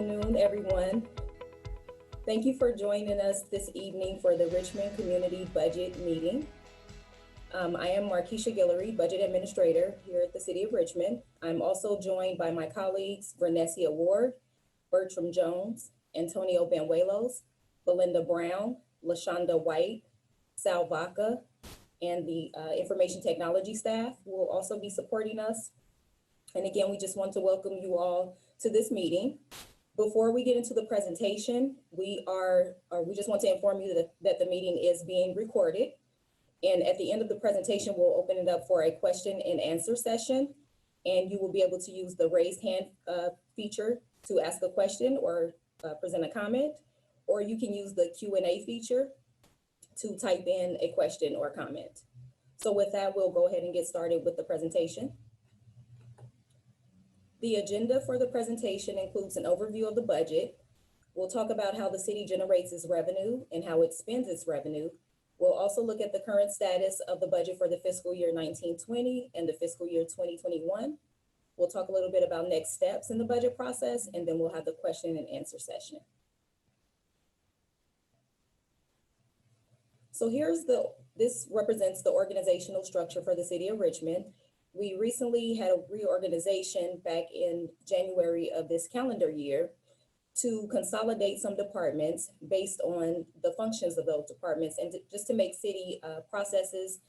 afternoon, everyone. Thank you for joining us this evening for the Richmond Community Budget Meeting. I am Markeisha Guillory, Budget Administrator here at the City of Richmond. I'm also joined by my colleagues, Vernesia Ward, Bertram Jones, Antonio Banuelos, Belinda Brown, LaShonda White, Sal Vaca, and the information technology staff will also be supporting us. And again, we just want to welcome you all to this meeting. Before we get into the presentation, we just want to inform you that the meeting is being recorded. And at the end of the presentation, we'll open it up for a question and answer session. And you will be able to use the raised hand feature to ask a question or present a comment, or you can use the Q&A feature to type in a question or comment. So with that, we'll go ahead and get started with the presentation. The agenda for the presentation includes an overview of the budget. We'll talk about how the city generates its revenue and how it spends its revenue. We'll also look at the current status of the budget for the fiscal year 1920 and the fiscal year 2021. We'll talk a little bit about next steps in the budget process, and then we'll have the question and answer session. So this represents the organizational structure for the City of Richmond. We recently had a reorganization back in January of this calendar year to consolidate some departments based on the functions of those departments and just to make city processes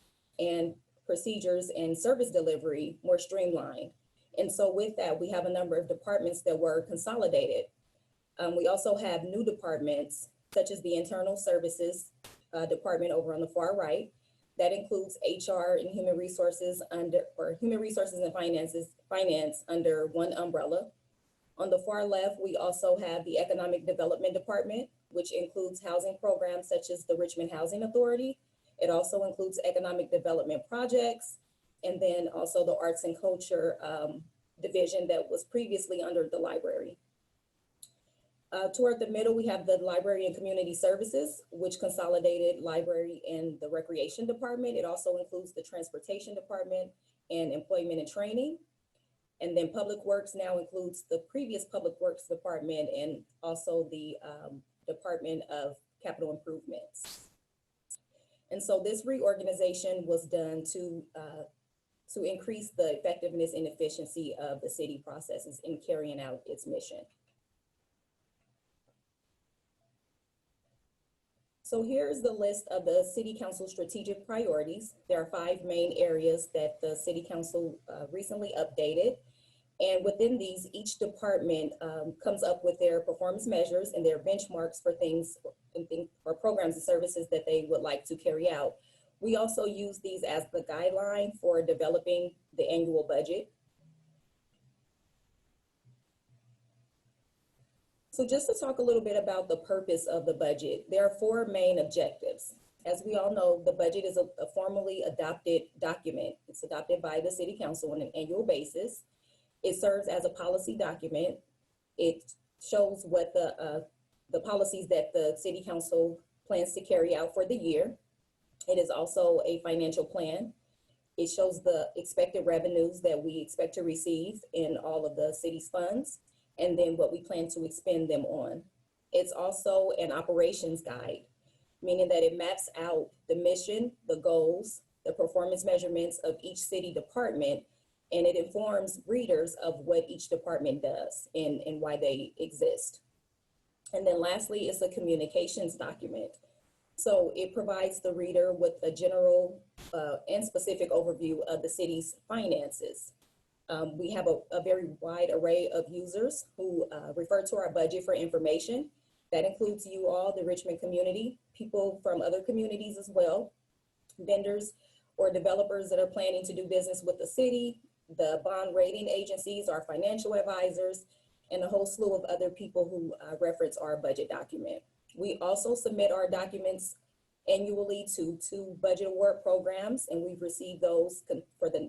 and procedures and service delivery more streamlined. And so with that, we have a number of departments that were consolidated. We also have new departments, such as the Internal Services department over on the far right. That includes HR and Human Resources and Finance under one umbrella. On the far left, we also have the Economic Development Department, which includes housing programs such as the Richmond Housing Authority. It also includes economic development projects, and then also the Arts and Culture division that was previously under the library. Toward the middle, we have the Library and Community Services, which consolidated library and the Recreation Department. It also includes the Transportation Department and Employment and Training. And then Public Works now includes the previous Public Works Department and also the Department of Capital Improvements. And so this reorganization was done to increase the effectiveness and efficiency of the city processes in carrying out its mission. So here's the list of the City Council strategic priorities. There are 5 main areas that the City Council recently updated. And within these, each department comes up with their performance measures and their benchmarks for things or programs and services that they would like to carry out. We also use these as the guideline for developing the annual budget. So just to talk a little bit about the purpose of the budget, there are 4 main objectives. As we all know, the budget is a formally adopted document. It's adopted by the City Council on an annual basis. It serves as a policy document. It shows what the policies that the City Council plans to carry out for the year. It is also a financial plan. It shows the expected revenues that we expect to receive in all of the city's funds, and then what we plan to expend them on. It's also an operations guide, meaning that it maps out the mission, the goals, the performance measurements of each city department, and it informs readers of what each department does and why they exist. And then lastly, it's a communications document. So it provides the reader with a general and specific overview of the city's finances. We have a very wide array of users who refer to our budget for information. That includes you all, the Richmond community, people from other communities as well, vendors or developers that are planning to do business with the city, the bond rating agencies, our financial advisors, and a whole slew of other people who reference our budget document. We also submit our documents annually to 2 budget award programs, and we've received those for the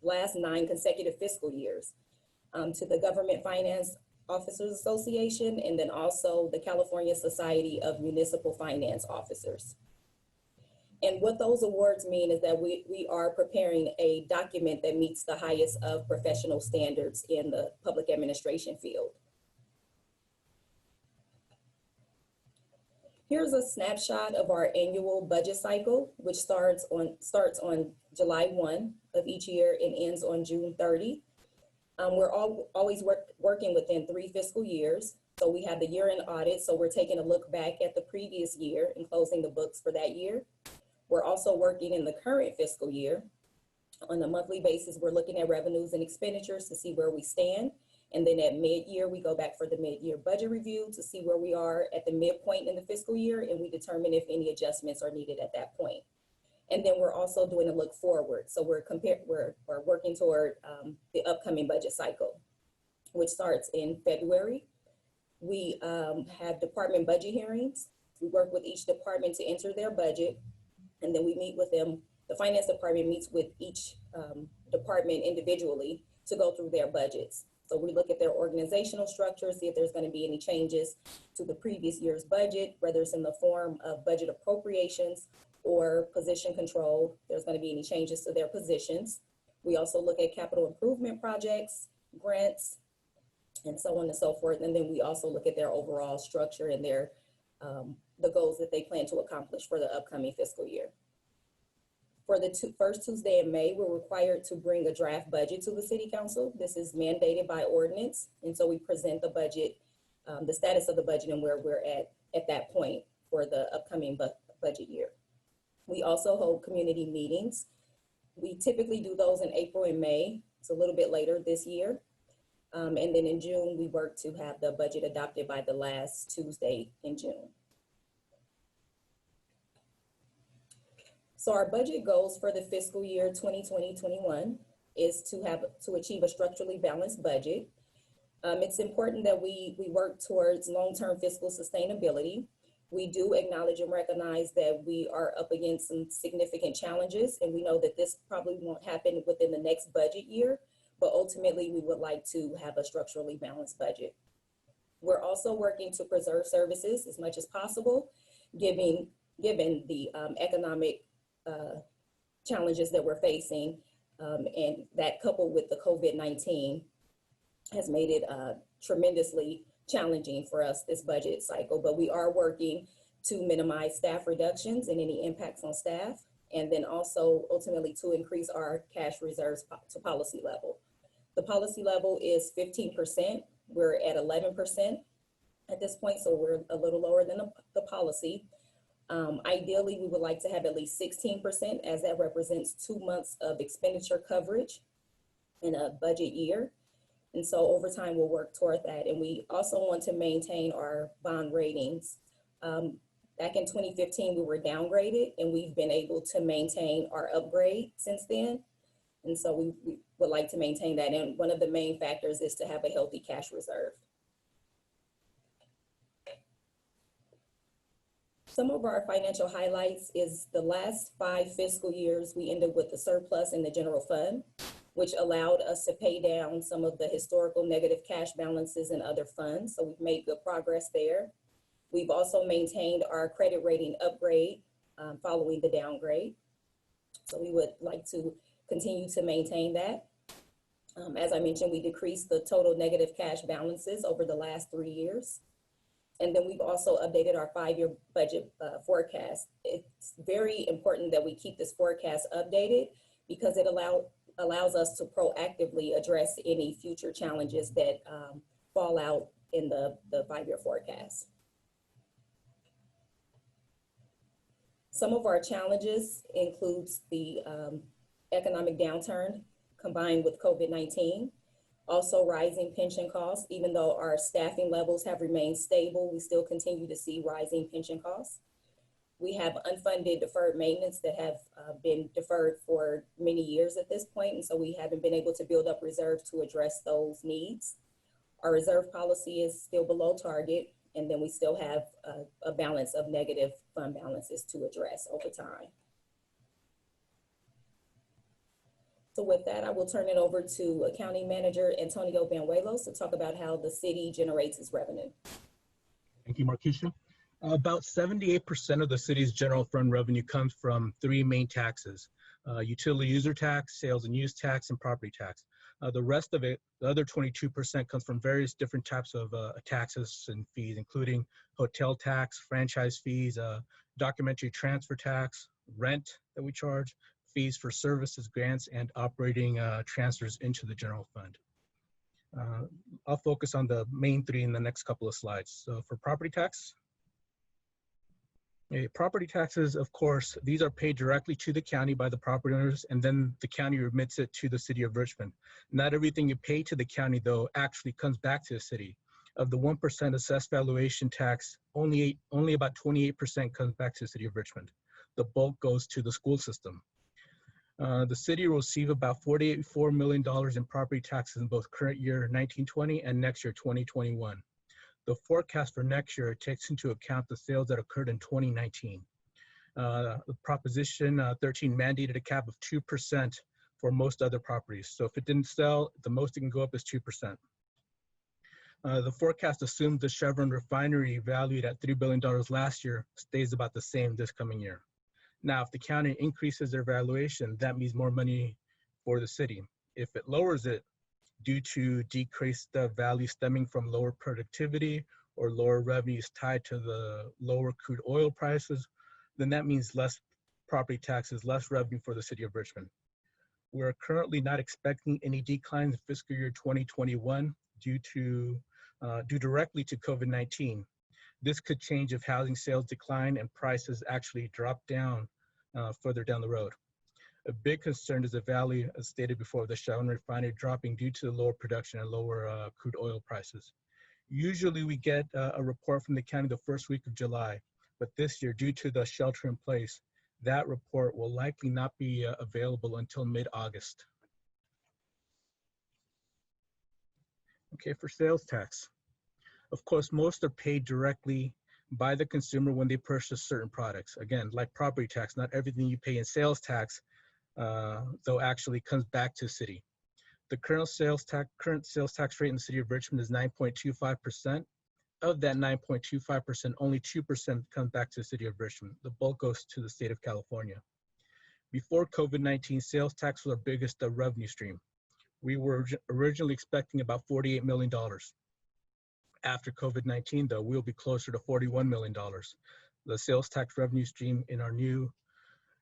last 9 consecutive fiscal years, to the Government Finance Officers Association, and then also the California Society of Municipal Finance Officers. And what those awards mean is that we are preparing a document that meets the highest of professional standards in the public administration field. Here's a snapshot of our annual budget cycle, which starts on July 1 of each year and ends on June 30. We're always working within 3 fiscal years. So we have the year-end audit. So we're taking a look back at the previous year and closing the books for that year. We're also working in the current fiscal year. On a monthly basis, we're looking at revenues and expenditures to see where we stand. And then at mid-year, we go back for the mid-year budget review to see where we are at the midpoint in the fiscal year, and we determine if any adjustments are needed at that point. And then we're also doing a look forward. So we're working toward the upcoming budget cycle, which starts in February. We have department budget hearings. We work with each department to enter their budget, and then we meet with them. The finance department meets with each department individually to go through their budgets. So we look at their organizational structure, see if there's going to be any changes to the previous year's budget, whether it's in the form of budget appropriations or position control, if there's going to be any changes to their positions. We also look at capital improvement projects, grants, and so on and so forth. And then we also look at their overall structure and their the goals that they plan to accomplish for the upcoming fiscal year. For the first Tuesday in May, we're required to bring a draft budget to the City Council. This is mandated by ordinance. And so we present the budget, the status of the budget and where we're at that point for the upcoming budget year. We also hold community meetings. We typically do those in April and May. It's a little bit later this year. And then in June, we work to have the budget adopted by the last Tuesday in June. So our budget goals for the fiscal year 2020-21 is to achieve a structurally balanced budget. It's important that we work towards long-term fiscal sustainability. We do acknowledge and recognize that we are up against some significant challenges, and we know that this probably won't happen within the next budget year, but ultimately we would like to have a structurally balanced budget. We're also working to preserve services as much as possible, given the economic challenges that we're facing, and that coupled with the COVID-19 has made it tremendously challenging for us this budget cycle. But we are working to minimize staff reductions and any impacts on staff, and then also ultimately to increase our cash reserves to policy level. The policy level is 15%. We're at 11% at this point, so we're a little lower than the policy. Ideally, we would like to have at least 16%, as that represents 2 months of expenditure coverage in a budget year. And so over time, we'll work toward that. And we also want to maintain our bond ratings. Back in 2015, we were downgraded, and we've been able to maintain our upgrade since then. And so we would like to maintain that. And one of the main factors is to have a healthy cash reserve. Some of our financial highlights is the last 5 fiscal years, we ended with a surplus in the general fund, which allowed us to pay down some of the historical negative cash balances in other funds. So we've made good progress there. We've also maintained our credit rating upgrade following the downgrade. So we would like to continue to maintain that. As I mentioned, we decreased the total negative cash balances over the last 3 years. And then we've also updated our 5-year budget forecast. It's very important that we keep this forecast updated because it allows us to proactively address any future challenges that fall out in the 5-year forecast. Some of our challenges includes the economic downturn combined with COVID-19. Also rising pension costs. Even though our staffing levels have remained stable, we still continue to see rising pension costs. We have unfunded deferred maintenance that have been deferred for many years at this point, and so we haven't been able to build up reserves to address those needs. Our reserve policy is still below target, and then we still have a balance of negative fund balances to address over time. So with that, I will turn it over to Accounting Manager Antonio Banuelos to talk about how the city generates its revenue. Thank you, Markeisha. About 78% of the city's general fund revenue comes from 3 main taxes: utility user tax, sales and use tax, and property tax. The rest of it, the other 22%, comes from various different types of taxes and fees, including hotel tax, franchise fees, documentary transfer tax, rent that we charge, fees for services, grants, and operating transfers into the general fund. I'll focus on the main three in the next couple of slides. So for property tax, property taxes, of course, these are paid directly to the county by the property owners, and then the county remits it to the city of Richmond. Not everything you pay to the county, though, actually comes back to the city. Of the 1% assessed valuation tax, only about 28% comes back to the city of Richmond. The bulk goes to the school system. The city will receive about $44 million in property taxes in both current year 1920 and next year 2021. The forecast for next year takes into account the sales that occurred in 2019. The Proposition 13 mandated a cap of 2% for most other properties. So if it didn't sell, the most it can go up is 2%. The forecast assumes the Chevron refinery, valued at $3 billion last year, stays about the same this coming year. Now, if the county increases their valuation, that means more money for the city. If it lowers it due to decreased value stemming from lower productivity or lower revenues tied to the lower crude oil prices, then that means less property taxes, less revenue for the city of Richmond. We are currently not expecting any declines in fiscal year 2021 due directly to COVID-19. This could change if housing sales decline and prices actually drop down further down the road. A big concern is the value, as stated before, of the Chevron refinery dropping due to the lower production and lower crude oil prices. Usually we get a report from the county the first week of July, but this year, due to the shelter in place, that report will likely not be available until mid-August. Okay, for sales tax. Of course, most are paid directly by the consumer when they purchase certain products. Again, like property tax, not everything you pay in sales tax, though actually comes back to the city. The current sales tax rate in the city of Richmond is 9.25%. Of that 9.25%, only 2% comes back to the city of Richmond. The bulk goes to the state of California. Before COVID-19, sales tax was our biggest revenue stream. We were originally expecting about $48 million. After COVID-19, though, we'll be closer to $41 million. The sales tax revenue stream in our new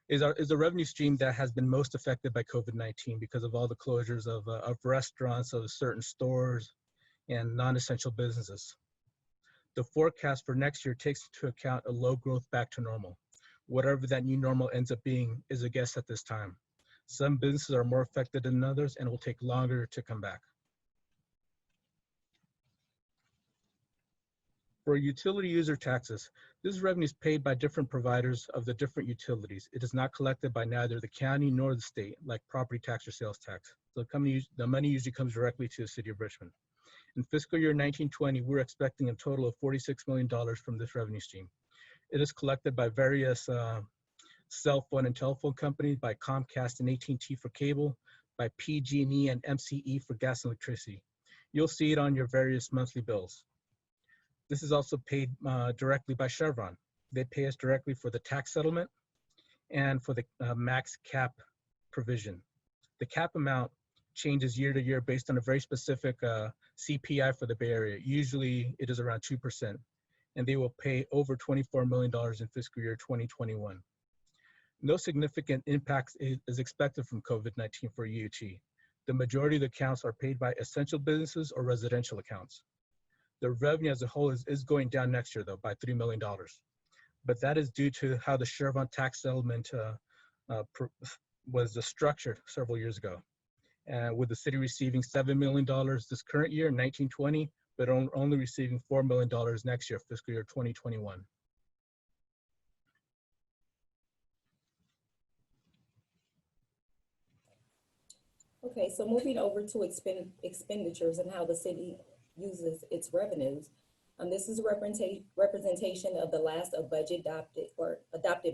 is a revenue stream that has been most affected by COVID-19 because of all the closures of restaurants, of certain stores, and non-essential businesses. The forecast for next year takes into account a low growth back to normal. Whatever that new normal ends up being is a guess at this time. Some businesses are more affected than others and will take longer to come back. For utility user taxes, this revenue is paid by different providers of the different utilities. It is not collected by neither the county nor the state, like property tax or sales tax. So the money usually comes directly to the city of Richmond. In fiscal year 1920, we're expecting a total of $46 million from this revenue stream. It is collected by various cell phone and telephone companies, by Comcast and AT&T for cable, by PG&E and MCE for gas and electricity. You'll see it on your various monthly bills. This is also paid directly by Chevron. They pay us directly for the tax settlement and for the max cap provision. The cap amount changes year to year based on a very specific CPI for the Bay Area. Usually it is around 2%, and they will pay over $24 million in fiscal year 2021. No significant impact is expected from COVID-19 for UT. The majority of the accounts are paid by essential businesses or residential accounts. The revenue as a whole is going down next year, though, by $3 million. But that is due to how the Chevron tax settlement was structured several years ago. With the city receiving $7 million this current year, 1920, but only receiving $4 million next year, fiscal year 2021. Okay, so moving over to expenditures and how the city uses its revenues. This is a representation of the last adopted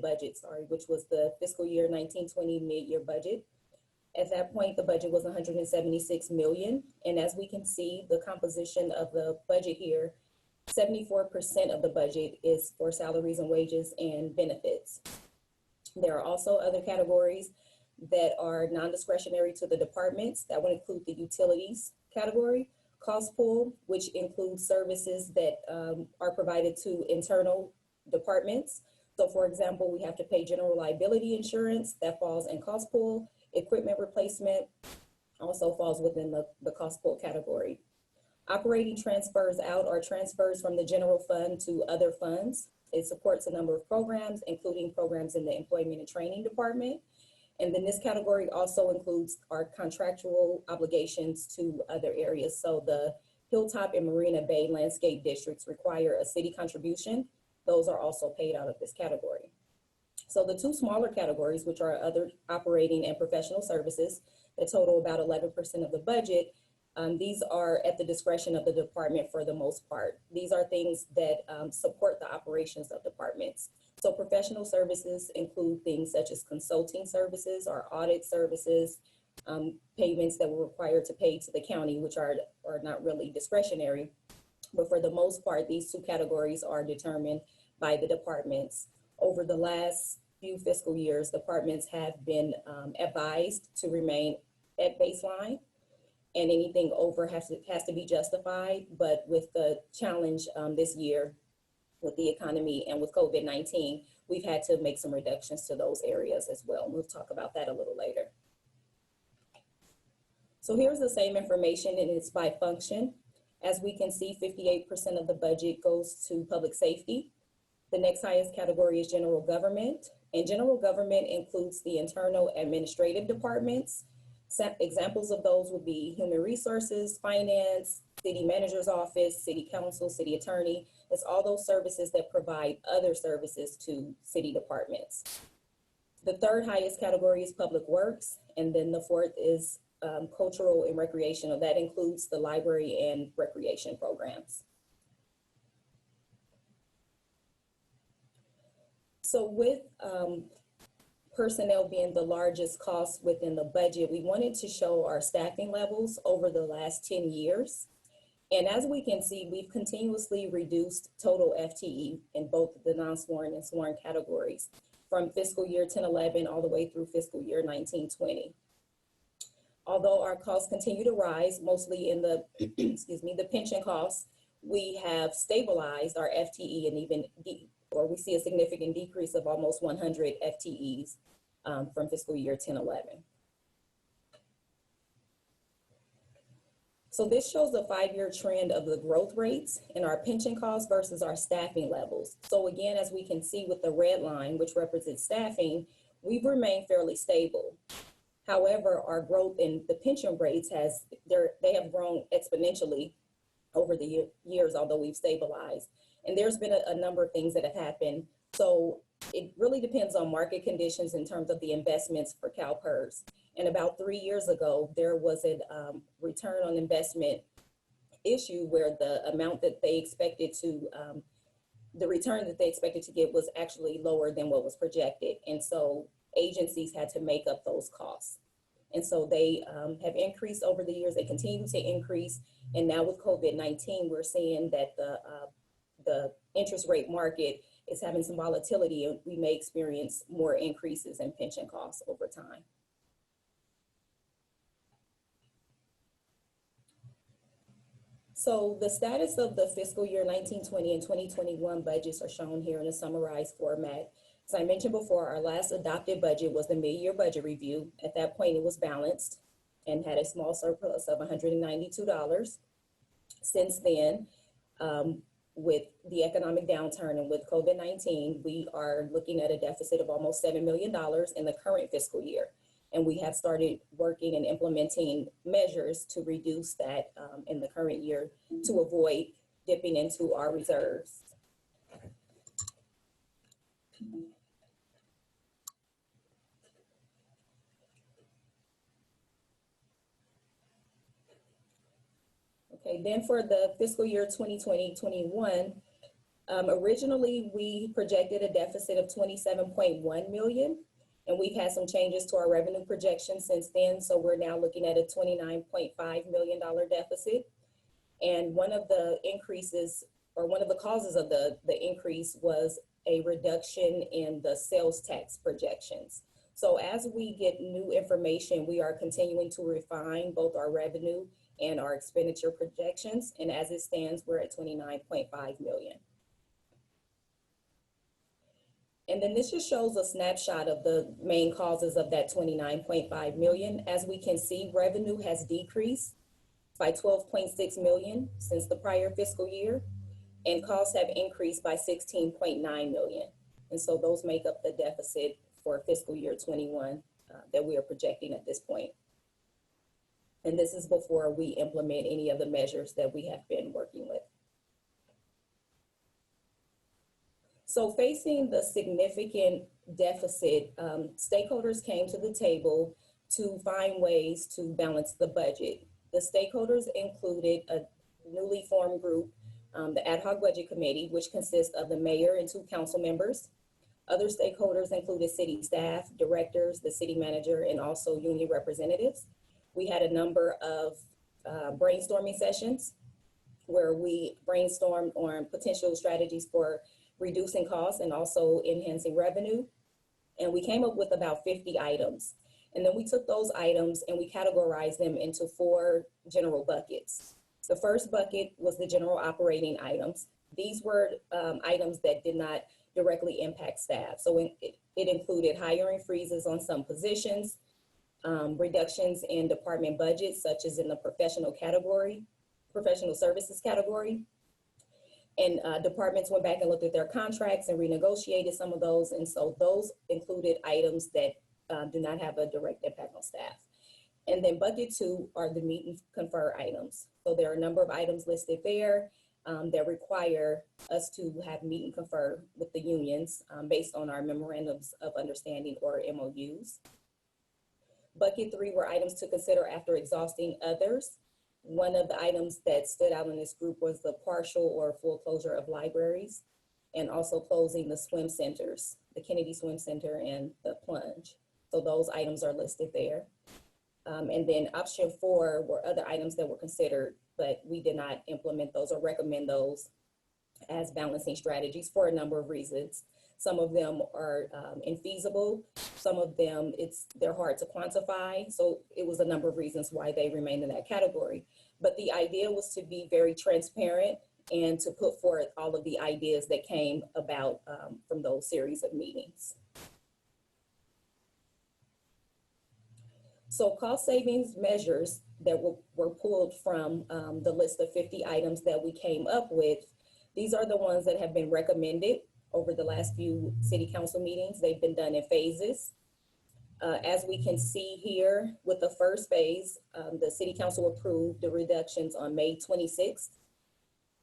budget, which was the fiscal year 1920 mid-year budget. At that point, the budget was $176 million. And as we can see, the composition of the budget here, 74% of the budget is for salaries and wages and benefits. There are also other categories that are non-discretionary to the departments. That would include the utilities category, cost pool, which includes services that are provided to internal departments. So for example, we have to pay general liability insurance, that falls in cost pool. Equipment replacement also falls within the cost pool category. Operating transfers out are transfers from the general fund to other funds. It supports a number of programs, including programs in the employment and training department. And then this category also includes our contractual obligations to other areas. So the Hilltop and Marina Bay landscape districts require a city contribution. Those are also paid out of this category. So the two smaller categories, which are other operating and professional services, that total about 11% of the budget, these are at the discretion of the department for the most part. These are things that support the operations of departments. So professional services include things such as consulting services or audit services, payments that we're required to pay to the county, which are not really discretionary. But for the most part, these two categories are determined by the departments. Over the last few fiscal years, departments have been advised to remain at baseline, and anything over has to be justified. But with the challenge this year with the economy and with COVID-19, we've had to make some reductions to those areas as well. We'll talk about that a little later. So here's the same information, and it's by function. As we can see, 58% of the budget goes to public safety. The next highest category is general government, and general government includes the internal administrative departments. Examples of those would be human resources, finance, city manager's office, city council, city attorney. It's all those services that provide other services to city departments. The third highest category is public works, and then the fourth is cultural and recreational. That includes the library and recreation programs. So with personnel being the largest cost within the budget, we wanted to show our staffing levels over the last 10 years. And as we can see, we've continuously reduced total FTE in both the non-sworn and sworn categories from fiscal year 10-11 all the way through fiscal year 19-20. Although our costs continue to rise, mostly in the, the pension costs, we have stabilized our FTE and even, we see a significant decrease of almost 100 FTEs from fiscal year 10-11. So this shows the 5-year trend of the growth rates in our pension costs versus our staffing levels. So again, as we can see with the red line, which represents staffing, we've remained fairly stable. However, our growth in the pension rates they have grown exponentially over the years, although we've stabilized. And there's been a number of things that have happened. So it really depends on market conditions in terms of the investments for CalPERS. And about 3 years ago, there was a return on investment issue where the amount that they expected to, the return that they expected to get was actually lower than what was projected. And so agencies had to make up those costs. And so they have increased over the years. They continue to increase. And now with COVID-19, we're seeing that the interest rate market is having some volatility, and we may experience more increases in pension costs over time. So the status of the fiscal year 19-20 and 2021 budgets are shown here in a summarized format. As I mentioned before, our last adopted budget was the mid-year budget review. At that point, it was balanced and had a small surplus of $192. Since then, with the economic downturn and with COVID-19, we are looking at a deficit of almost $7 million in the current fiscal year. And we have started working and implementing measures to reduce that in the current year to avoid dipping into our reserves. Okay, then for the fiscal year 2020-21, originally we projected a deficit of 27.1 million, and we've had some changes to our revenue projections since then. So we're now looking at a $29.5 million deficit. And one of the increases, or one of the causes of the increase was a reduction in the sales tax projections. So as we get new information, we are continuing to refine both our revenue and our expenditure projections. And as it stands, we're at 29.5 million. And then this just shows a snapshot of the main causes of that 29.5 million. As we can see, revenue has decreased by 12.6 million since the prior fiscal year, and costs have increased by 16.9 million. And so those make up the deficit for fiscal year 21 that we are projecting at this point. And this is before we implement any of the measures that we have been working with. So facing the significant deficit, stakeholders came to the table to find ways to balance the budget. The stakeholders included a newly formed group, the Ad Hoc Budget Committee, which consists of the mayor and 2 council members. Other stakeholders included city staff, directors, the city manager, and also union representatives. We had a number of brainstorming sessions where we brainstormed on potential strategies for reducing costs and also enhancing revenue. And we came up with about 50 items. And then we took those items and we categorized them into 4 general buckets. The first bucket was the general operating items. These were items that did not directly impact staff. So it included hiring freezes on some positions, reductions in department budgets, such as in the professional services category. And departments went back and looked at their contracts and renegotiated some of those. And so those included items that do not have a direct impact on staff. And then bucket 2 are the meet and confer items. So there are a number of items listed there that require us to have meet and confer with the unions based on our memorandums of understanding or MOUs. Bucket 3 were items to consider after exhausting others. One of the items that stood out in this group was the partial or full closure of libraries and also closing the swim centers, the Kennedy Swim Center and the Plunge. So those items are listed there. And then option 4 were other items that were considered, but we did not implement those or recommend those as balancing strategies for a number of reasons. Some of them are infeasible. Some of them, they're hard to quantify. So it was a number of reasons why they remained in that category. But the idea was to be very transparent and to put forth all of the ideas that came about from those series of meetings. So cost savings measures that were pulled from the list of 50 items that we came up with, these are the ones that have been recommended over the last few city council meetings. They've been done in phases. As we can see here with the first phase, the city council approved the reductions on May 26th,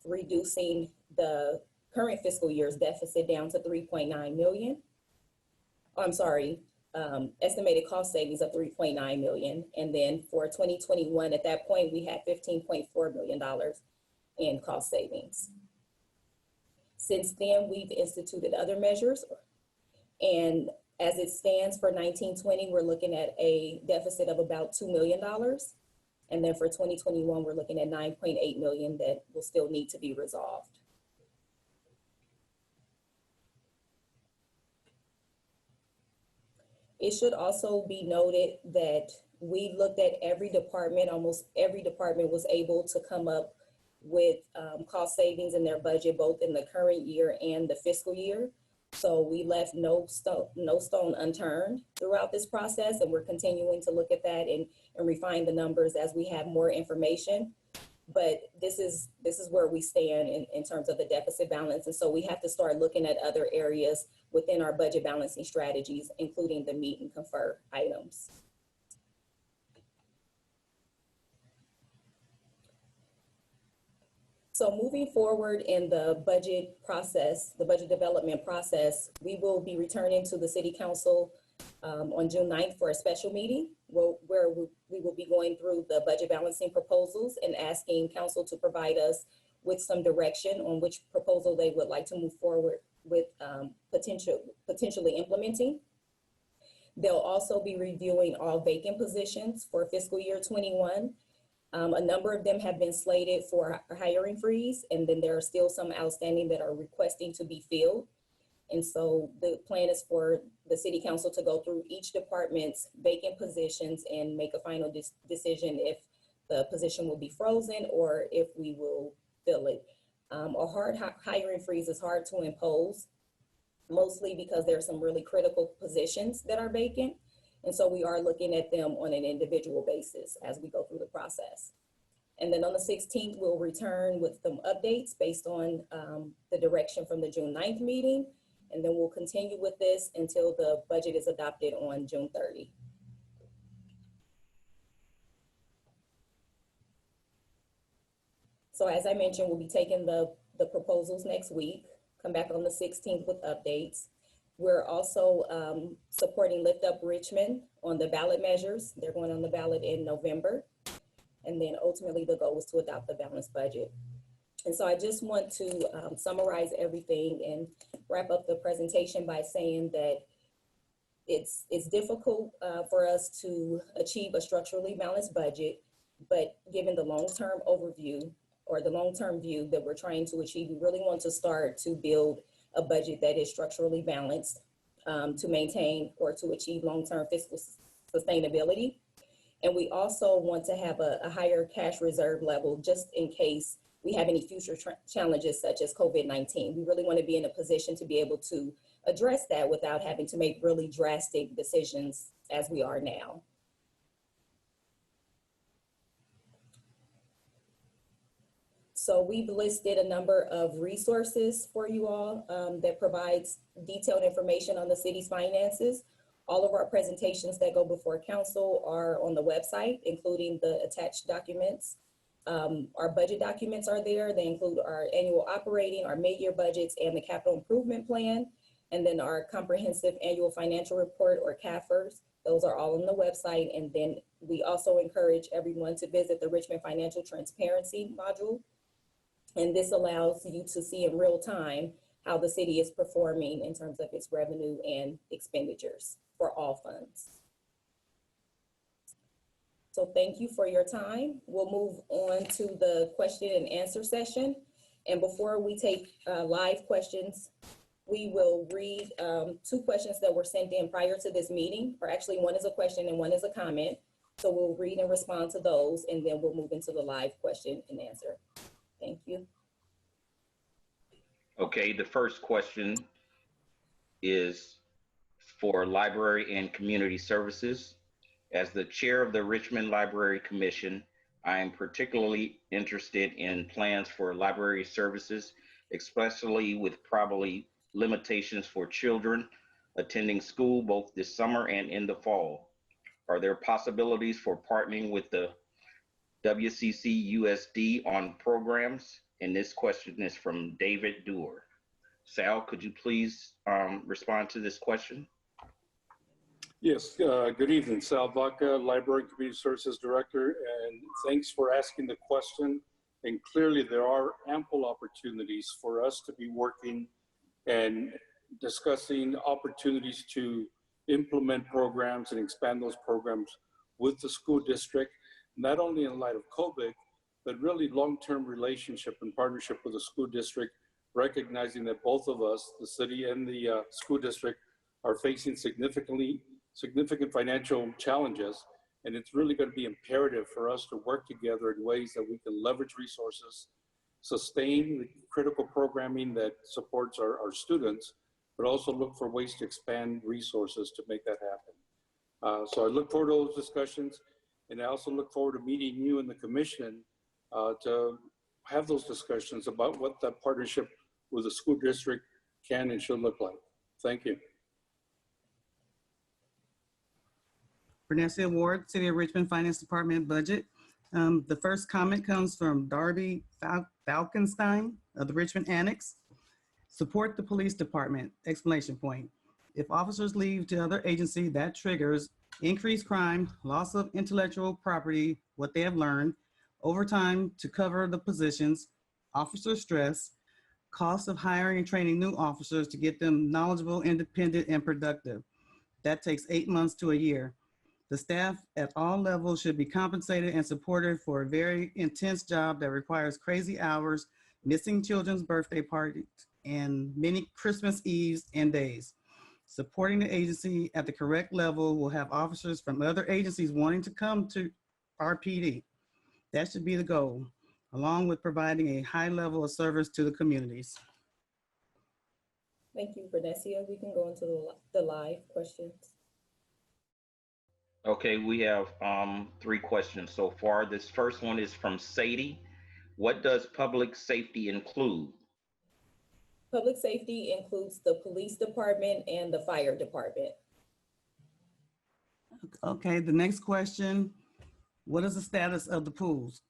reducing the current fiscal year's deficit down to 3.9 million. I'm sorry, estimated cost savings of 3.9 million. And then for 2021, at that point, we had $15.4 million in cost savings. Since then, we've instituted other measures, and as it stands for 1920, we're looking at a deficit of about $2 million. And then for 2021, we're looking at 9.8 million that will still need to be resolved. It should also be noted that we looked at every department. Almost every department was able to come up with cost savings in their budget, both in the current year and the fiscal year. So we left no stone unturned throughout this process, and we're continuing to look at that and refine the numbers as we have more information. But this is where we stand in terms of the deficit balance. And so we have to start looking at other areas within our budget balancing strategies, including the meet and confer items. So moving forward in the budget process, the budget development process, we will be returning to the City Council on June 9th for a special meeting where we will be going through the budget balancing proposals and asking Council to provide us with some direction on which proposal they would like to move forward with potentially implementing. They'll also be reviewing all vacant positions for fiscal year 21. A number of them have been slated for hiring freeze, and then there are still some outstanding that are requesting to be filled. And so the plan is for the city council to go through each department's vacant positions and make a final decision if the position will be frozen or if we will fill it. A hard hiring freeze is hard to impose, mostly because there are some really critical positions that are vacant. And so we are looking at them on an individual basis as we go through the process. And then on the 16th, we'll return with some updates based on the direction from the June 9th meeting. And then we'll continue with this until the budget is adopted on June 30. So as I mentioned, we'll be taking the proposals next week, come back on the 16th with updates. We're also supporting Lift Up Richmond on the ballot measures. They're going on the ballot in November. And then ultimately the goal is to adopt the balanced budget. And so I just want to summarize everything and wrap up the presentation by saying that it's difficult for us to achieve a structurally balanced budget, but given the long-term overview or the long-term view that we're trying to achieve, we really want to start to build a budget that is structurally balanced to maintain or to achieve long-term fiscal sustainability. And we also want to have a higher cash reserve level just in case we have any future challenges such as COVID-19. We really want to be in a position to be able to address that without having to make really drastic decisions as we are now. So we've listed a number of resources for you all that provides detailed information on the city's finances. All of our presentations that go before council are on the website, including the attached documents. Our budget documents are there. They include our annual operating, our mid-year budgets, and the capital improvement plan. And then our comprehensive annual financial report, or CAFRs. Those are all on the website. And then we also encourage everyone to visit the Richmond Financial Transparency module. And this allows you to see in real time how the city is performing in terms of its revenue and expenditures for all funds. So thank you for your time. We'll move on to the question and answer session. And before we take live questions, we will read 2 questions that were sent in prior to this meeting, or actually one is a question and one is a comment. So we'll read and respond to those, and then we'll move into the live question and answer. Thank you. Okay, the first question is for Library and Community Services. As the chair of the Richmond Library Commission, I am particularly interested in plans for library services, especially with probably limitations for children attending school both this summer and in the fall. Are there possibilities for partnering with the WCC USD on programs? And this question is from David Dewar. Sal, could you please respond to this question? Yes, good evening. Sal Vaca, Library and Community Services Director, and thanks for asking the question. And clearly there are ample opportunities for us to be working and discussing opportunities to implement programs and expand those programs with the school district, not only in light of COVID, but really long-term relationship and partnership with the school district, recognizing that both of us, the city and the school district, are facing significant financial challenges. And it's really going to be imperative for us to work together in ways that we can leverage resources, sustain the critical programming that supports our students, but also look for ways to expand resources to make that happen. So I look forward to those discussions, and I also look forward to meeting you and the commission to have those discussions about what that partnership with the school district can and should look like. Thank you. Vanessa Ward, City of Richmond Finance Department Budget. The first comment comes from Darby Falkenstein of the Richmond Annex. Support the police department, exclamation point. If officers leave to other agency, that triggers increased crime, loss of intellectual property, what they have learned, overtime to cover the positions, officer stress, cost of hiring and training new officers to get them knowledgeable, independent, and productive. That takes 8 months to a year. The staff at all levels should be compensated and supported for a very intense job that requires crazy hours, missing children's birthday parties, and many Christmas Eves and days. Supporting the agency at the correct level will have officers from other agencies wanting to come to RPD. That should be the goal, along with providing a high level of service to the communities. Thank you, Vernesia. We can go into the live questions. Okay, we have 3 questions so far. This first one is from Sadie. What does public safety include? Public safety includes the police department and the fire department. Okay, the next question, what is the status of the pools?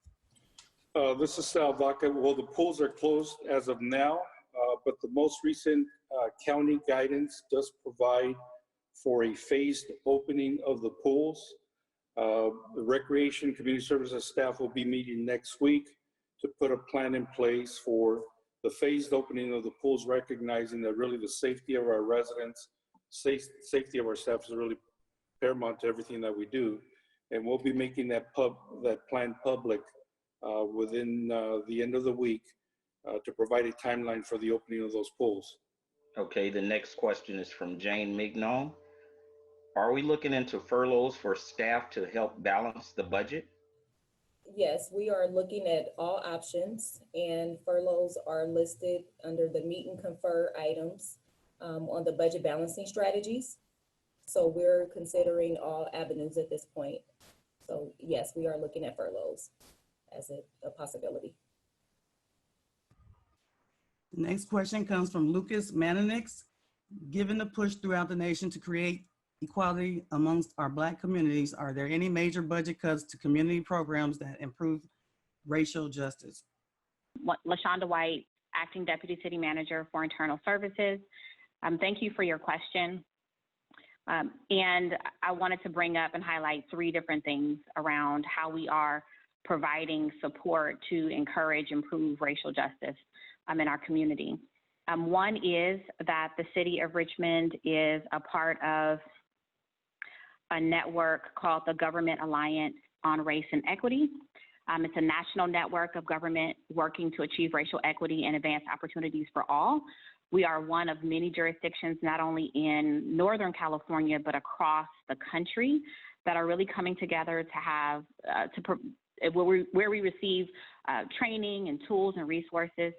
This is Sal Vaca. Well, the pools are closed as of now, but the most recent county guidance does provide for a phased opening of the pools. The Recreation Community Services staff will be meeting next week to put a plan in place for the phased opening of the pools, recognizing that really the safety of our residents, safety of our staff is really paramount to everything that we do. And we'll be making that plan public within the end of the week to provide a timeline for the opening of those pools. Okay, the next question is from Jane Mignon. Are we looking into furloughs for staff to help balance the budget? Yes, we are looking at all options, and furloughs are listed under the meet and confer items on the budget balancing strategies. So we're considering all avenues at this point. So yes, we are looking at furloughs as a possibility. The next question comes from Lucas Manonix. Given the push throughout the nation to create equality amongst our Black communities, are there any major budget cuts to community programs that improve racial justice? LaShonda White, Acting Deputy City Manager for Internal Services. Thank you for your question. And I wanted to bring up and highlight 3 different things around how we are providing support to encourage, improve racial justice in our community. One is that the City of Richmond is a part of a network called the Government Alliance on Race and Equity. It's a national network of government working to achieve racial equity and advance opportunities for all. We are one of many jurisdictions, not only in Northern California, but across the country, that are really coming together to have, where we receive training and tools and resources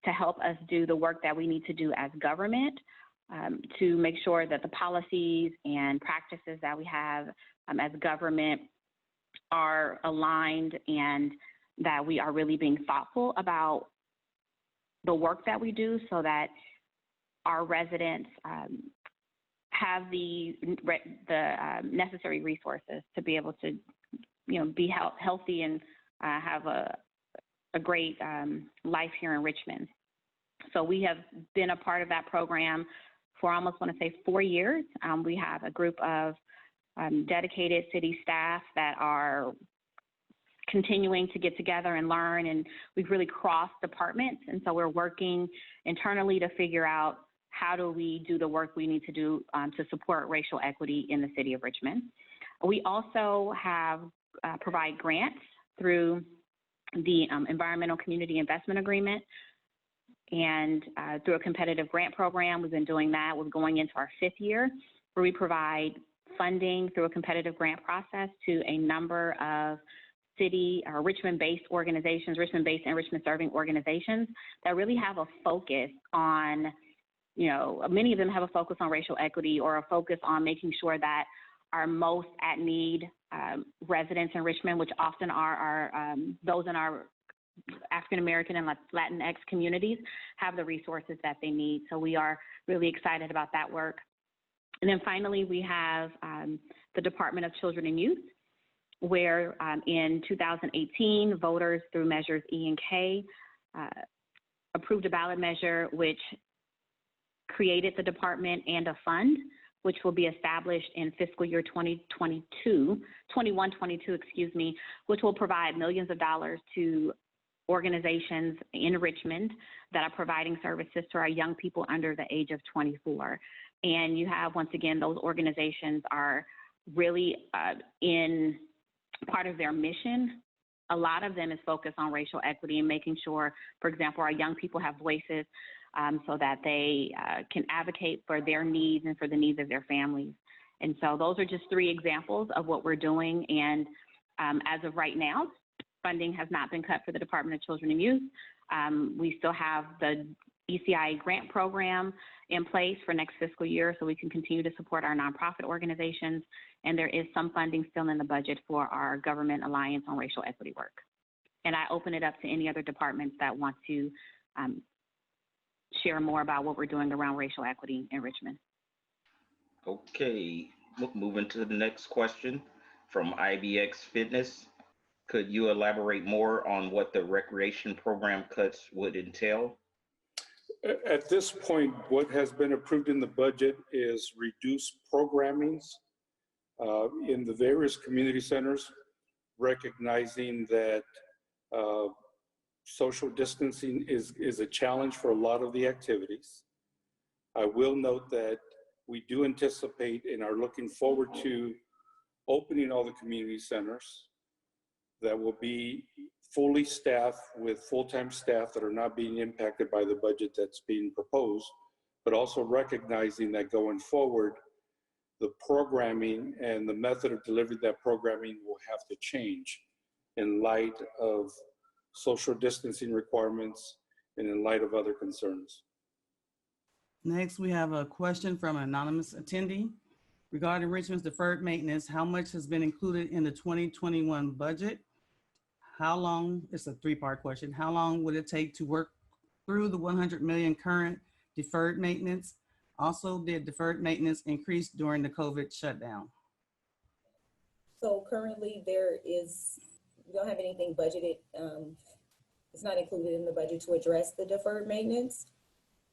to help us do the work that we need to do as government, to make sure that the policies and practices that we have as government are aligned, and that we are really being thoughtful about the work that we do, so that our residents have the necessary resources to be able to, be healthy and have a great life here in Richmond. So we have been a part of that program for almost, 4 years. We have a group of dedicated city staff that are continuing to get together and learn, and we've really crossed departments. And so we're working internally to figure out how do we do the work we need to do to support racial equity in the City of Richmond. We also have provide grants through the Environmental Community Investment Agreement, and through a competitive grant program. We've been doing that. We're going into our 5th year, where we provide funding through a competitive grant process to a number of city or Richmond-based organizations, Richmond-based and Richmond-serving organizations that really have a focus on, many of them have a focus on racial equity, or a focus on making sure that our most at need residents in Richmond, which often are those in our African-American and Latinx communities, have the resources that they need. So we are really excited about that work. And then finally, we have the Department of Children and Youth, where in 2018, voters through measures E and K approved a ballot measure which created the department and a fund, which will be established in fiscal year 21-22, which will provide millions of dollars to organizations in Richmond that are providing services to our young people under the age of 24. And you have, once again, those organizations are really in part of their mission. A lot of them is focused on racial equity and making sure, for example, our young people have voices. so that they can advocate for their needs and for the needs of their families. And so those are just 3 examples of what we're doing. And as of right now, funding has not been cut for the Department of Children and Youth. We still have the ECI grant program in place for next fiscal year, so we can continue to support our nonprofit organizations. And there is some funding still in the budget for our Government Alliance on Racial Equity work. And I open it up to any other departments that want to share more about what we're doing around racial equity in Richmond. Okay, moving to the next question from IBX Fitness. Could you elaborate more on what the recreation program cuts would entail? At this point, what has been approved in the budget is reduced programmings in the various community centers, recognizing that social distancing is a challenge for a lot of the activities. I will note that we do anticipate and are looking forward to opening all the community centers that will be fully staffed with full-time staff that are not being impacted by the budget that's being proposed, but also recognizing that going forward, the programming and the method of delivery of that programming will have to change in light of social distancing requirements and in light of other concerns. Next, we have a question from an anonymous attendee. Regarding Richmond's deferred maintenance, how much has been included in the 2021 budget? How long, it's a 3-part question. How long would it take to work through the 100 million current deferred maintenance? Also, did deferred maintenance increase during the COVID shutdown? So currently we don't have anything budgeted. It's not included in the budget to address the deferred maintenance.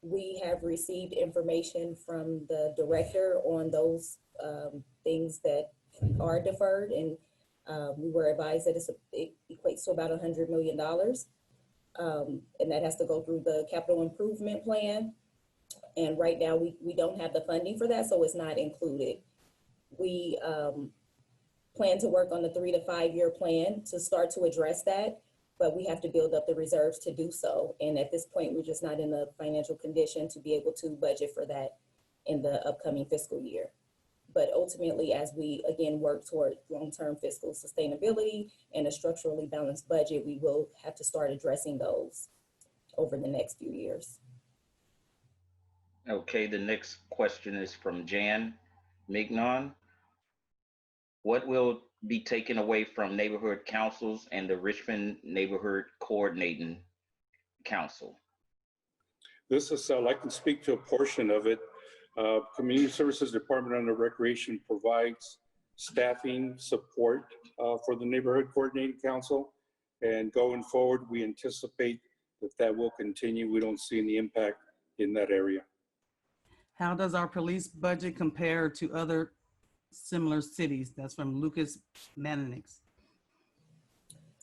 We have received information from the director on those things that are deferred, and we were advised that it equates to about $100 million. And that has to go through the capital improvement plan. And right now we don't have the funding for that, so it's not included. We plan to work on the 3 to 5 year plan to start to address that, but we have to build up the reserves to do so. And at this point, we're just not in the financial condition to be able to budget for that in the upcoming fiscal year. But ultimately, as we again work toward long-term fiscal sustainability and a structurally balanced budget, we will have to start addressing those over the next few years. Okay, the next question is from Jan Mignon. What will be taken away from neighborhood councils and the Richmond Neighborhood Coordinating Council? This is, I can speak to a portion of it. Community Services Department under Recreation provides staffing support for the Neighborhood Coordinating Council. And going forward, we anticipate that will continue. We don't see any impact in that area. How does our police budget compare to other similar cities? That's from Lucas Mananix.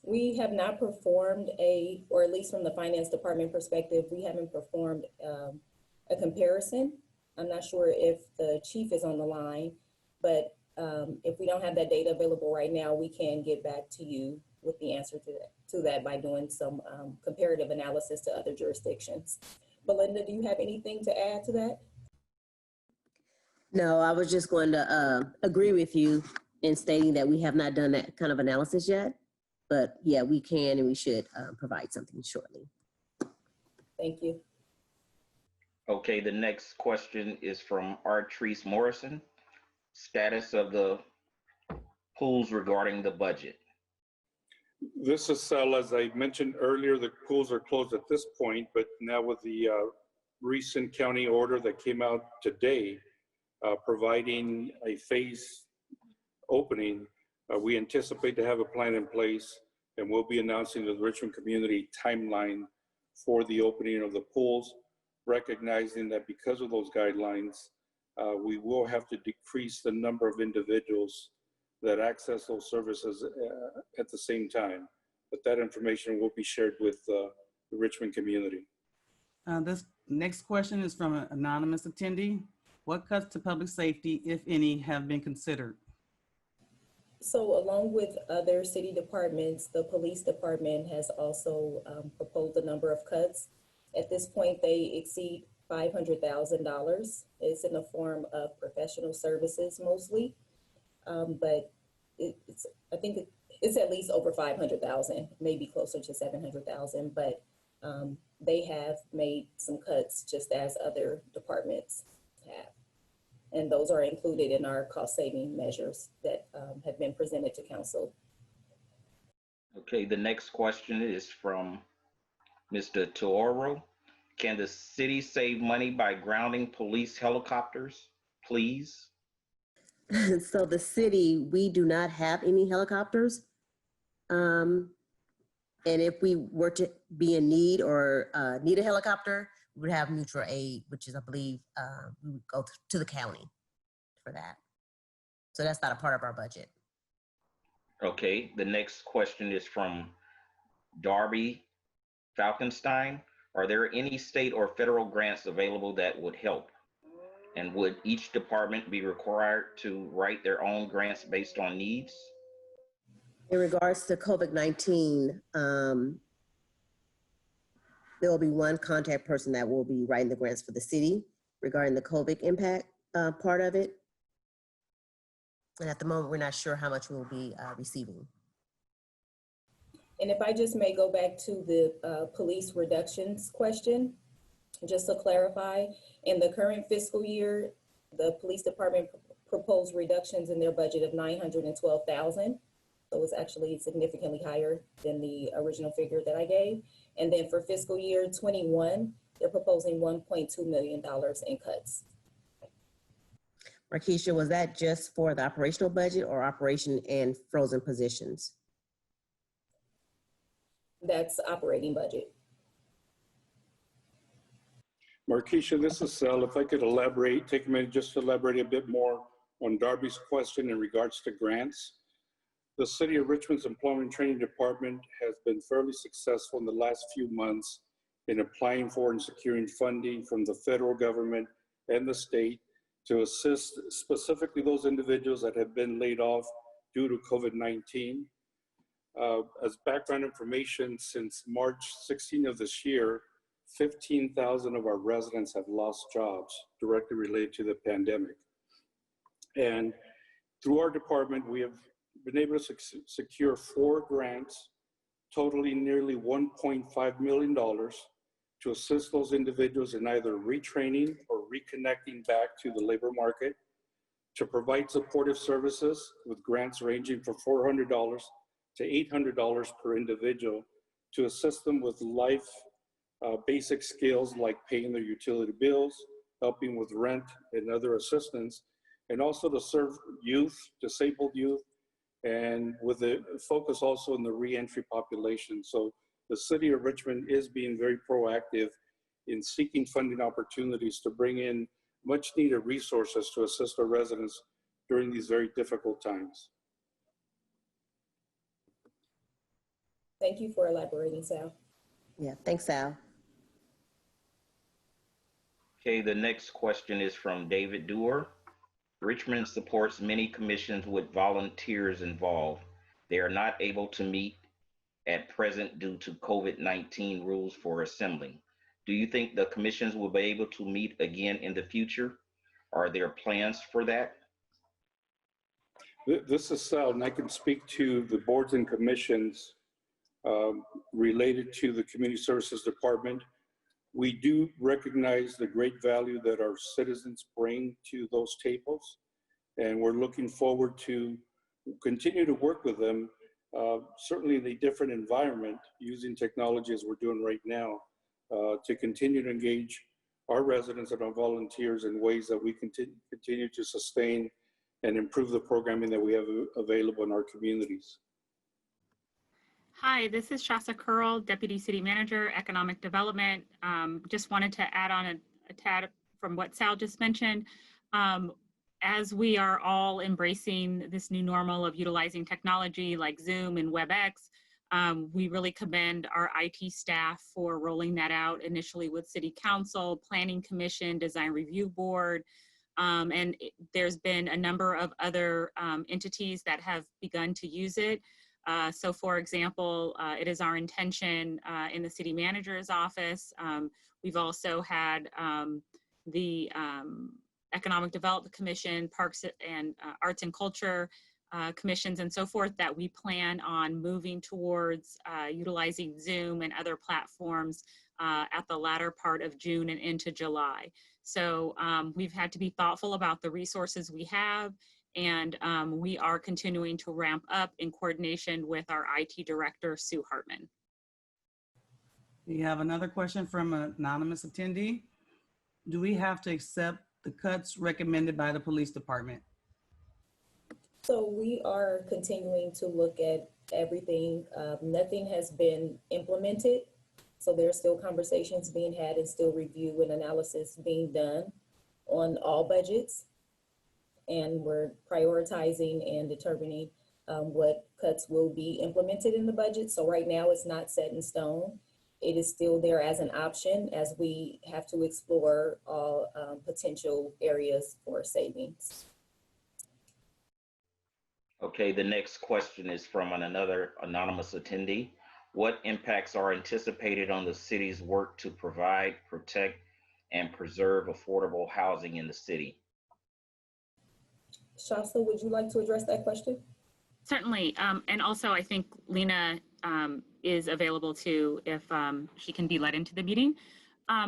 We have not performed or at least from the finance department perspective, we haven't performed a comparison. I'm not sure if the chief is on the line, but if we don't have that data available right now, we can get back to you with the answer to that by doing some comparative analysis to other jurisdictions. Belinda, do you have anything to add to that? No, I was just going to agree with you in stating that we have not done that kind of analysis yet, but yeah, we can and we should provide something shortly. Thank you. Okay, the next question is from Artrice Morrison. Status of the pools regarding the budget. This is, as I mentioned earlier, the pools are closed at this point, but now with the recent county order that came out today, providing a phase opening, we anticipate to have a plan in place, and we'll be announcing to the Richmond community timeline for the opening of the pools, recognizing that because of those guidelines, we will have to decrease the number of individuals that access those services at the same time. But that information will be shared with the Richmond community. This next question is from an anonymous attendee. What cuts to public safety, if any, have been considered? So along with other city departments, the police department has also proposed a number of cuts. At this point, they exceed $500,000. It's in the form of professional services mostly, but I think it's at least over 500,000, maybe closer to 700,000, but they have made some cuts just as other departments have. And those are included in our cost saving measures that have been presented to council. Okay, the next question is from Mr. Toro. Can the city save money by grounding police helicopters, please? So the city, we do not have any helicopters. And if we were to be in need or need a helicopter, we would have mutual aid, which is, I believe, we would go to the county for that. So that's not a part of our budget. Okay, the next question is from Darby Falkenstein. Are there any state or federal grants available that would help? And would each department be required to write their own grants based on needs? In regards to COVID-19, there will be one contact person that will be writing the grants for the city regarding the COVID impact part of it. And at the moment, we're not sure how much we'll be receiving. And if I just may go back to the police reductions question, just to clarify, in the current fiscal year, the police department proposed reductions in their budget of 912,000. So it's actually significantly higher than the original figure that I gave. And then for fiscal year 21, they're proposing $1.2 million in cuts. Markeisha, was that just for the operational budget or operation and frozen positions? That's operating budget. Markeisha, this is Sal. If I could elaborate, take a minute just to elaborate a bit more on Darby's question in regards to grants. The City of Richmond's Employment and Training Department has been fairly successful in the last few months in applying for and securing funding from the federal government and the state to assist specifically those individuals that have been laid off due to COVID-19. As background information, since March 16 of this year, 15,000 of our residents have lost jobs directly related to the pandemic. And through our department, we have been able to secure 4 grants totaling nearly $1.5 million to assist those individuals in either retraining or reconnecting back to the labor market, to provide supportive services with grants ranging from $400 to $800 per individual to assist them with life basic skills like paying their utility bills, helping with rent and other assistance, and also to serve youth, disabled youth, and with a focus also on the reentry population. So the City of Richmond is being very proactive in seeking funding opportunities to bring in much needed resources to assist our residents during these very difficult times. Thank you for elaborating, Sal. Yeah, thanks, Sal. Okay, the next question is from David Dewar. Richmond supports many commissions with volunteers involved. They are not able to meet at present due to COVID-19 rules for assembling. Do you think the commissions will be able to meet again in the future? Are there plans for that? This is Sal, and I can speak to the boards and commissions related to the Community Services Department. We do recognize the great value that our citizens bring to those tables, and we're looking forward to continue to work with them, certainly in a different environment, using technology as we're doing right now, to continue to engage our residents and our volunteers in ways that we continue to sustain and improve the programming that we have available in our communities. Hi, this is Shasa Curl, Deputy City Manager, Economic Development. Just wanted to add on a tad from what Sal just mentioned. As we are all embracing this new normal of utilizing technology like Zoom and WebEx, we really commend our IT staff for rolling that out initially with City Council, Planning Commission, Design Review Board, and there's been a number of other entities that have begun to use it. So for example, it is our intention in the city manager's office. We've also had the Economic Development Commission, Parks and Arts and Culture commissions and so forth, that we plan on moving towards utilizing Zoom and other platforms at the latter part of June and into July. So we've had to be thoughtful about the resources we have, and we are continuing to ramp up in coordination with our IT director, Sue Hartman. We have another question from an anonymous attendee. Do we have to accept the cuts recommended by the police department? So we are continuing to look at everything. Nothing has been implemented. So there are still conversations being had and still review and analysis being done on all budgets. And we're prioritizing and determining what cuts will be implemented in the budget. So right now it's not set in stone. It is still there as an option as we have to explore all potential areas for savings. Okay, the next question is from another anonymous attendee. What impacts are anticipated on the city's work to provide, protect, and preserve affordable housing in the city? Shasta, would you like to address that question? Certainly, and also I think Lena is available too if she can be led into the meeting.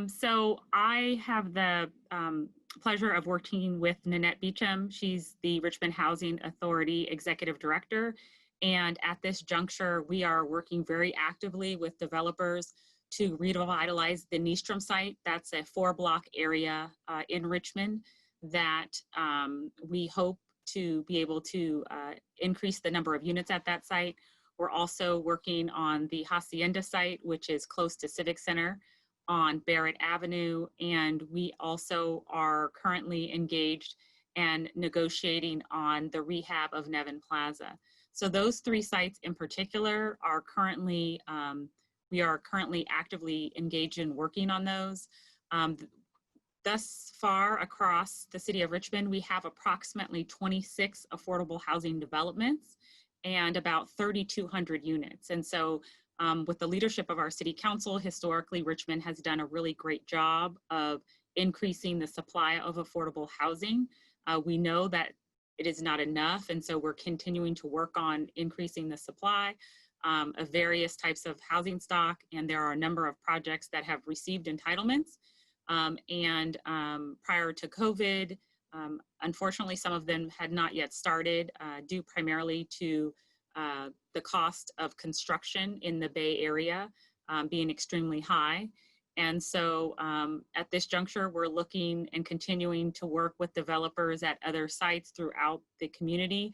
So I have the pleasure of working with Nanette Beecham. She's the Richmond Housing Authority Executive Director. And at this juncture, we are working very actively with developers to revitalize the Nystrom site. That's a 4-block area in Richmond that we hope to be able to increase the number of units at that site. We're also working on the Hacienda site, which is close to Civic Center on Barrett Avenue. And we also are currently engaged and negotiating on the rehab of Nevin Plaza. So those 3 sites in particular are currently, we are currently actively engaged in working on those. Thus far across the city of Richmond, we have approximately 26 affordable housing developments and about 3,200 units. And so with the leadership of our city council, historically, Richmond has done a really great job of increasing the supply of affordable housing. We know that it is not enough, and so we're continuing to work on increasing the supply of various types of housing stock, and there are a number of projects that have received entitlements. Prior to COVID, unfortunately, some of them had not yet started due primarily to the cost of construction in the Bay Area being extremely high. And so at this juncture, we're looking and continuing to work with developers at other sites throughout the community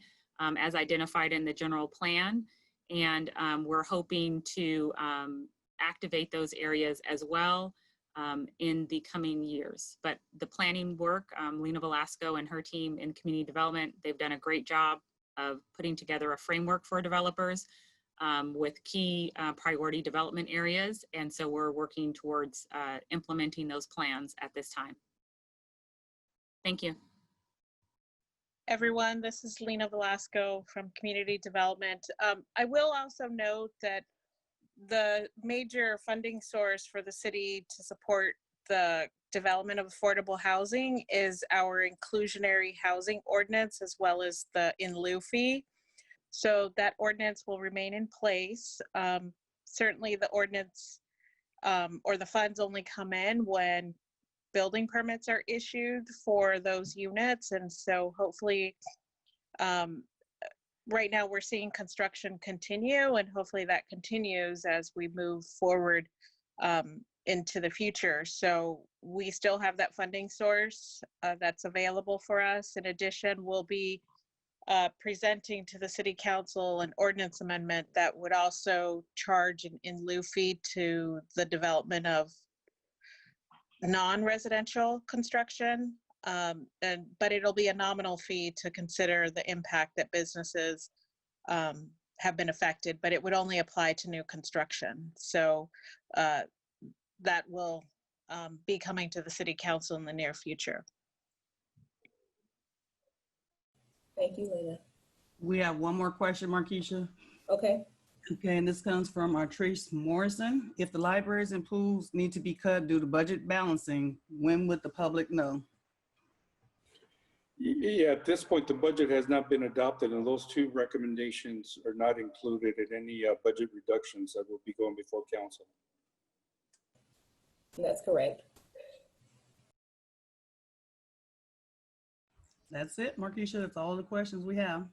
as identified in the general plan. And we're hoping to activate those areas as well in the coming years. But the planning work, Lena Velasco and her team in community development, they've done a great job of putting together a framework for developers with key priority development areas. And so we're working towards implementing those plans at this time. Thank you. Everyone, this is Lena Velasco from Community Development. I will also note that the major funding source for the city to support the development of affordable housing is our inclusionary housing ordinance, as well as the in lieu fee. So that ordinance will remain in place. Certainly the ordinance or the funds only come in when building permits are issued for those units. And so hopefully, right now we're seeing construction continue, and hopefully that continues as we move forward into the future. So we still have that funding source that's available for us. In addition, we'll be presenting to the City Council an ordinance amendment that would also charge an in lieu fee to the development of non-residential construction, but it'll be a nominal fee to consider the impact that businesses have been affected, but it would only apply to new construction. So that will be coming to the City Council in the near future. Thank you, Lena. We have one more question, Markeisha. Okay. Okay, and this comes from Artrice Morrison. If the libraries and pools need to be cut due to budget balancing, when would the public know? Yeah, at this point, the budget has not been adopted, and those two recommendations are not included in any budget reductions that will be going before council. That's correct. That's it, Markeisha. That's all the questions we have.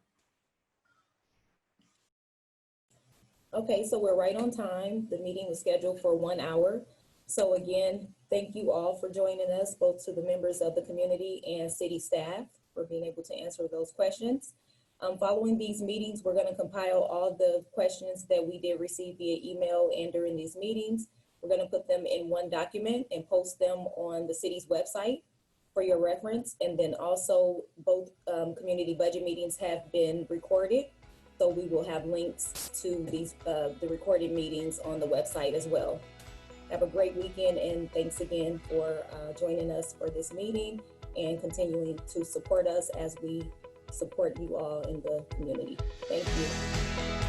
Okay, so we're right on time. The meeting was scheduled for 1 hour. So again, thank you all for joining us, both to the members of the community and city staff for being able to answer those questions. Following these meetings, we're going to compile all the questions that we did receive via email and during these meetings. We're going to put them in one document and post them on the city's website for your reference. And then also both community budget meetings have been recorded. So we will have links to these the recorded meetings on the website as well. Have a great weekend, and thanks again for joining us for this meeting and continuing to support us as we support you all in the community. Thank you.